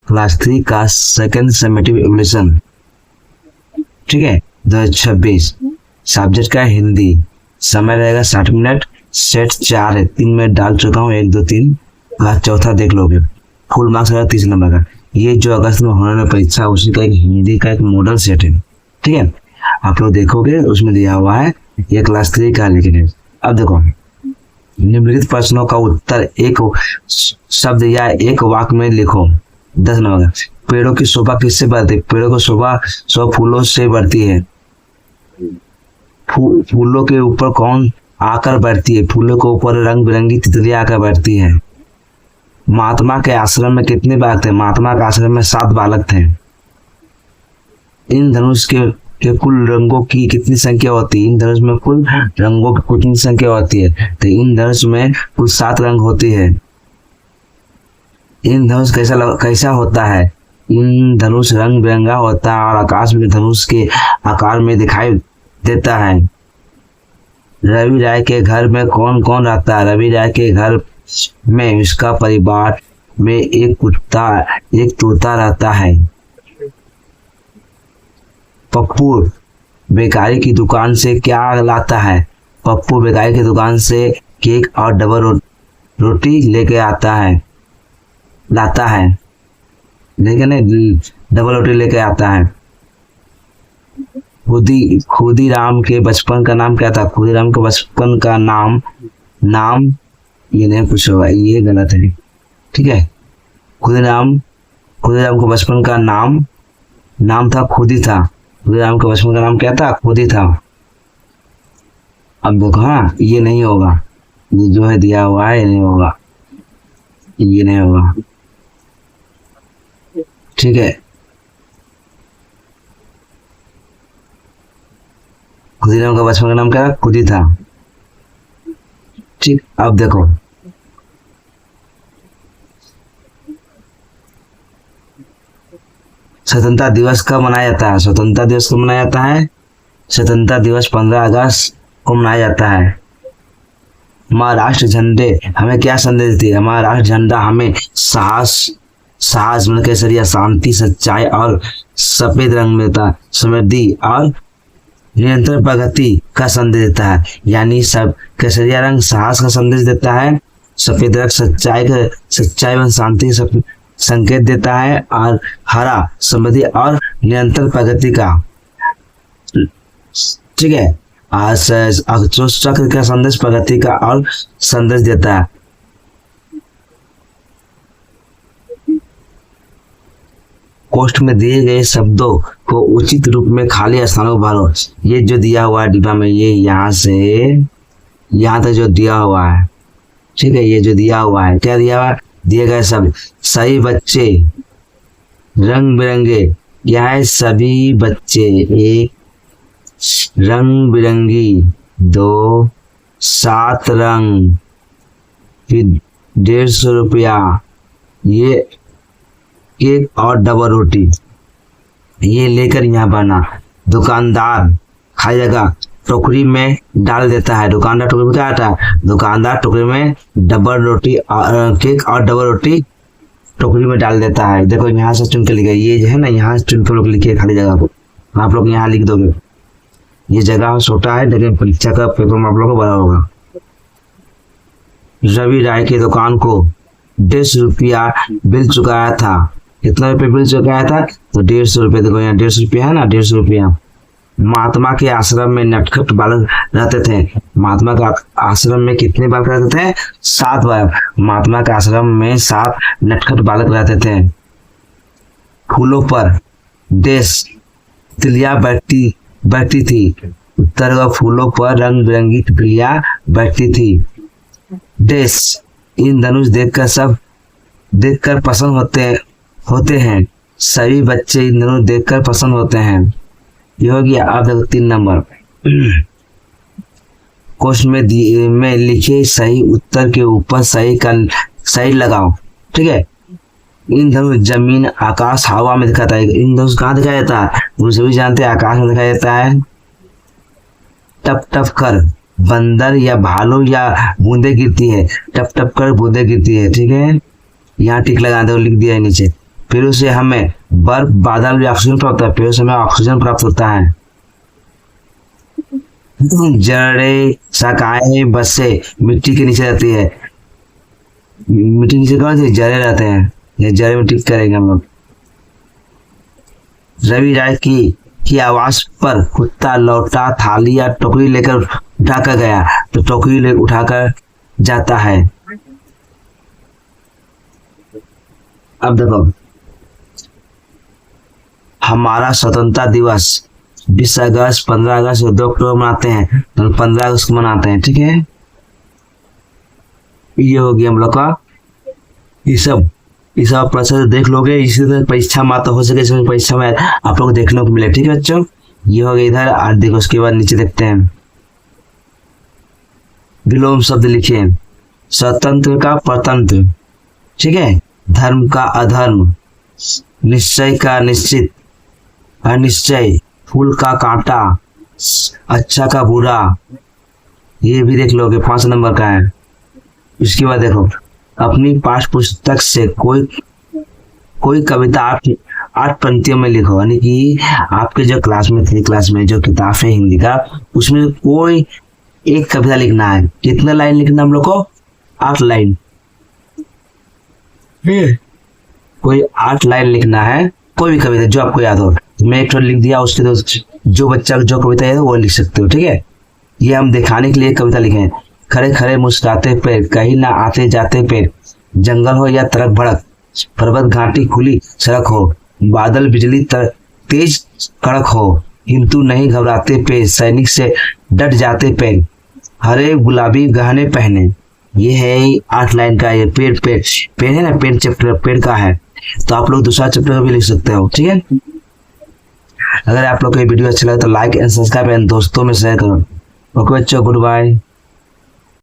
Class 3 का second summative evolution, ठीक है, 2026। सब्जेक्ट का हिंदी, समय रहेगा 60 मिनट, सेट 4 है, 3 मिनट डाल चुका हूँ, 1 2 3, क्लास चौथा देख लोगे। फुल मार्क्स रहेगा 30 नंबर का। ये जो अगस्त में होने वाली परीक्षा उसी का एक हिंदी का एक मॉडल सेट है, ठीक है, आप लोग देखोगे उसमें दिया हुआ है, ये क्लास 3 का लेकिन है। अब देखो, निम्नलिखित प्रश्नों का उत्तर एक शब्द या एक वाक्य में लिखो। 10 नंबर का। पेड़ों की शोभा किससे बढ़ती है? पेड़ों की शोभा फूलों से बढ़ती है। फूलों के ऊपर कौन आकर बैठती है? फूलों के ऊपर रंग बिरंगी तितलियां आकर बैठती है। महात्मा के आश्रम में कितने बालक थे? महात्मा के आश्रम में 7 बालक थे। इन धनुष के कुल रंगों की कितनी संख्या होती है? इन धनुष में कुल रंगों की कितनी संख्या होती है? तो इन धनुष में कुल 7 रंग होती है। इन धनुष कैसा होता है? इन धनुष रंग बिरंगा होता है और आकाश में धनुष के आकार में दिखाई देता है। रवि राय के घर में कौन कौन रहता है? रवि राय के घर में उसका परिवार में एक कुत्ता एक तोता रहता है। पप्पू बेकारी की दुकान से क्या लाता है? पप्पू बेकारी की दुकान से केक और डबल रोटी लेके लाता है, लेकिन डबल रोटी लेके आता है। खुदीराम के बचपन का नाम क्या था? खुदीराम के बचपन का नाम ये नहीं कुछ होगा, ये गलत है, ठीक है। खुदीराम के बचपन का नाम था खुदी था। खुदीराम के बचपन का नाम क्या था? खुदी था। अब देखो, हाँ, ये नहीं होगा, ये जो है दिया हुआ है ये नहीं होगा, ये नहीं होगा, ठीक है। खुदीराम का बचपन का नाम क्या था? खुदी था, ठीक। अब देखो, स्वतंत्रता दिवस कब मनाया जाता है? स्वतंत्रता दिवस कब मनाया जाता है? स्वतंत्रता दिवस 15 अगस्त को मनाया जाता है। हमारा राष्ट्र झंडे हमें क्या संदेश देती है? हमारा राष्ट्र झंडा हमें साहस मतलब केसरिया, शांति, सच्चाई और सफेद रंग में था, समृद्धि और निरंतर प्रगति का संदेश देता है। यानी सब केसरिया रंग साहस का संदेश देता है, सफेद रंग सच्चाई एवं शांति का संकेत देता है, और हरा समृद्धि और निरंतर प्रगति का, ठीक है। जो चक्र का संदेश प्रगति का और संदेश देता है। कोष्ठ में दिए गए शब्दों को उचित रूप में खाली स्थानों को भरो। ये जो दिया हुआ है डिब्बा में, ये यहाँ से यहाँ तक जो दिया हुआ है, ठीक है, ये जो दिया हुआ है, क्या दिया हुआ है? दिए गए सब सही बच्चे रंग बिरंगे, क्या है? सभी बच्चे, एक रंग बिरंगी, 2 7 रंग, फिर 150 रुपया, ये केक और डबल रोटी, ये लेकर यहाँ बना। दुकानदार खाई जगह टोकरी में डाल देता है। दुकानदार टोकरी में क्या आता है? दुकानदार टोकरी में डबल रोटी केक और डबल रोटी टोकरी में डाल देता है। देखो, यहाँ से चुन के लिखे, ये जो है ना, यहाँ से चुन के लोग लिखे खाली जगह को, आप लोग यहाँ लिख दोगे। ये जगह छोटा है लेकिन परीक्षा का पेपर में आप लोग को बड़ा होगा। रवि राय की दुकान को 150 रुपया बिल चुकाया था। कितना रुपये बिल चुकाया था? तो 150 रुपये। देखो यहाँ 150 रुपया है ना, 150 रुपया। महात्मा के आश्रम में नटखट बालक रहते थे। महात्मा का आश्रम में कितने बालक रहते थे? 7 बालक। महात्मा के आश्रम में 7 नटखट बालक रहते थे। फूलों पर देश तितलियां बैठती थी। उत्तर का फूलों पर रंग बिरंगी तितलियां बैठती थी। देश इन धनुष देखकर पसंद होते हैं। सभी बच्चे इन धनुष देखकर पसंद होते हैं। ये हो गया। अब देखो 3 नंबर क्वेश्चन में लिखे सही उत्तर के ऊपर सही लगाओ। ठीक है। इन धनुष जमीन आकाश हवा में दिखाता है। इन धनुष कहाँ दिखाया जाता है? तुम सभी जानते हैं आकाश में दिखाया जाता है। टप टप कर बंदर या भालू या बूंदे गिरती है। टप टप कर बूंदे गिरती है। ठीक है, यहाँ टिक लगा दो, लिख दिया है नीचे। फिर उसे हमें बर्फ बादल भी ऑक्सीजन प्राप्त होता है, पेड़ों से हमें ऑक्सीजन प्राप्त होता है। जड़ें शाखाएं बसे मिट्टी के नीचे रहती है, मिट्टी नीचे कौन सी जड़ें रहते हैं, ये जड़ें में टिक करेंगे हम लोग। रवि राय की आवाज पर कुत्ता लौटा, थाली या टोकरी लेकर उठाकर गया, तो टोकरी ले उठाकर जाता है। अब देखो, हमारा स्वतंत्रता दिवस 20 अगस्त, 15 अगस्त और 2 अक्टूबर मनाते हैं, तो 15 अगस्त को मनाते हैं, ठीक है। ये हो गया हम लोग का, ये सब प्रोसेस देख लोगे, इसी तरह परीक्षा में तो हो सके, इसमें परीक्षा में आप लोग देखने को मिले, ठीक है बच्चों। ये हो गया इधर, और देखो उसके बाद नीचे देखते हैं, विलोम शब्द लिखिए। स्वतंत्र का परतंत्र, ठीक है। धर्म का अधर्म, निश्चय का निश्चित, अनिश्चय, फूल का कांटा, अच्छा का बुरा, ये भी देख लोगे, 5 नंबर का है। इसके बाद देखो, अपनी पाठ्य पुस्तक से कोई कविता 8 पंक्तियों में लिखो, यानी कि आपके जो क्लास में थी, क्लास में जो किताब है हिंदी का, उसमें कोई एक कविता लिखना है। कितना लाइन लिखना हम लोग को? 8 लाइन। कोई 8 लाइन लिखना है, कोई भी कविता जो आपको याद हो। मैं एक लिख दिया, उसके तो जो बच्चा जो कविता है वो लिख सकते हो, ठीक है। ये हम दिखाने के लिए कविता लिखे हैं। खड़े खड़े मुस्कुराते पेड़, कहीं ना आते जाते पेड़, जंगल हो या तड़क भड़क, पर्वत घाटी खुली सड़क हो, बादल बिजली तेज कड़क हो, किंतु नहीं घबराते पेड़, सैनिक से डट जाते पेड़, हरे गुलाबी गहने पहने। ये है 8 लाइन का, ये पेड़ है ना, पेड़ चैप्टर पेड़ का है, तो आप लोग दूसरा चैप्टर भी लिख सकते हो, ठीक है। अगर आप लोग को ये वीडियो अच्छा लगे तो लाइक एंड सब्सक्राइब एंड दोस्तों में शेयर करो। ओके बच्चों, गुड बाय।